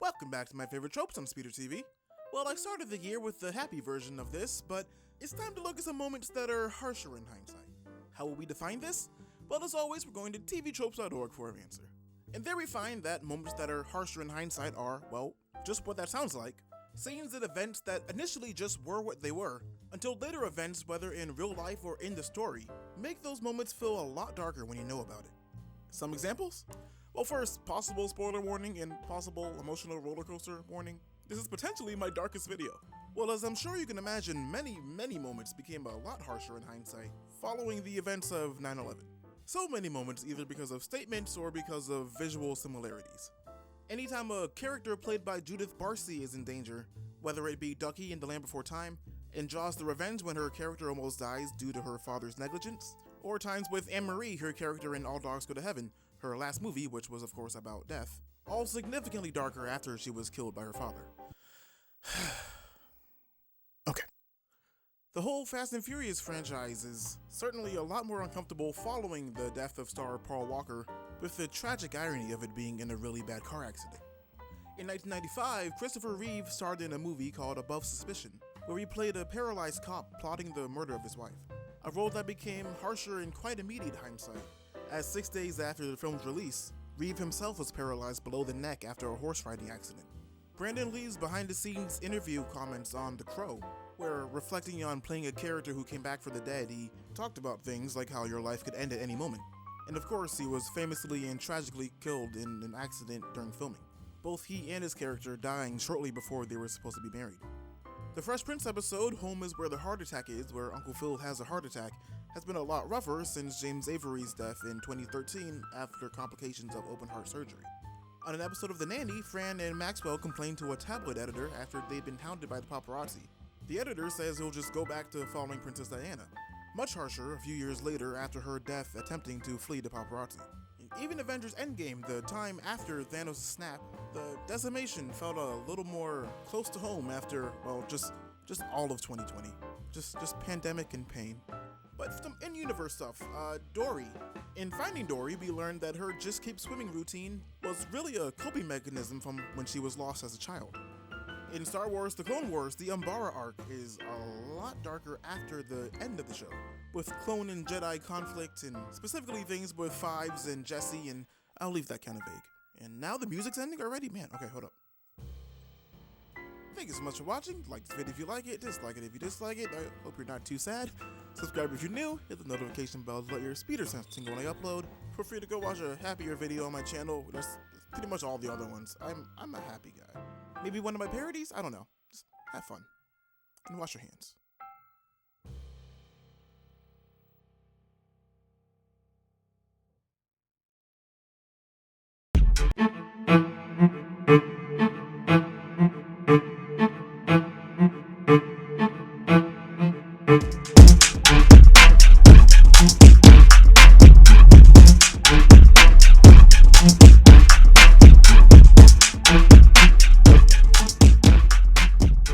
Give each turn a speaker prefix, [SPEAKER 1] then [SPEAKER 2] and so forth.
[SPEAKER 1] Welcome back to my favorite tropes on SpeterTV. Well, I started the year with the happy version of this, but it's time to look at some moments that are harsher in hindsight. How will we define this? Well, as always, we're going to tvtropes.org for an answer. And there we find that moments that are harsher in hindsight are, well, just what that sounds like. Scenes and events that initially just were what they were, until later events, whether in real life or in the story, make those moments feel a lot darker when you know about it. Some examples? Well, first, possible spoiler warning and possible emotional roller coaster warning. This is potentially my darkest video. Well, as I'm sure you can imagine, many moments became a lot harsher in hindsight following the events of 9/11. So many moments either because of statements or because of visual similarities. Anytime a character played by Judith Barcy is in danger, whether it be Ducky in The Land Before Time, in Jaws the Revenge when her character almost dies due to her father's negligence, or times with Anne-Marie, her character in All Dogs Go to Heaven, her last movie, which was of course about death, all significantly darker after she was killed by her father. Okay. The whole Fast and Furious franchise is certainly a lot more uncomfortable following the death of star Paul Walker, with the tragic irony of it being in a really bad car accident. In 1995, Christopher Reeve starred in a movie called Above Suspicion, where he played a paralyzed cop plotting the murder of his wife, a role that became harsher in quite immediate hindsight, as 6 days after the film's release, Reeve himself was paralyzed below the neck after a horse riding accident. Brandon Lee's behind-the-scenes interview comments on The Crow, where reflecting on playing a character who came back from the dead, he talked about things like how your life could end at any moment. And of course, he was famously and tragically killed in an accident during filming, both he and his character dying shortly before they were supposed to be married. The Fresh Prince episode, Home is Where the Heart Attack Is, where Uncle Phil has a heart attack, has been a lot rougher since James Avery's death in 2013 after complications of open heart surgery. On an episode of The Nanny, Fran and Maxwell complained to a tabloid editor after they'd been hounded by the paparazzi. The editor says he'll just go back to following Princess Diana. Much harsher a few years later after her death attempting to flee the paparazzi. Even Avengers Endgame, the time after Thanos' snap, the decimation felt a little more close to home after, well, just all of 2020. Just pandemic and pain. But some in-universe stuff, Dory. In Finding Dory, we learned that her Just Keep Swimming routine was really a coping mechanism from when she was lost as a child. In Star Wars The Clone Wars, the Umbara arc is a lot darker after the end of the show, with clone and Jedi conflict and specifically things with Fives and Jesse, and I'll leave that kind of vague. And now the music's ending already? Man, okay, hold up. Thank you so much for watching. Like this video if you like it, dislike it if you dislike it. I hope you're not too sad. Subscribe if you're new, hit the notification bell to let your speeder sense tingle when I upload. Feel free to go watch a happier video on my channel. That's pretty much all the other ones. I'm a happy guy. Maybe one of my parodies? I don't know. Just have fun. And wash your hands.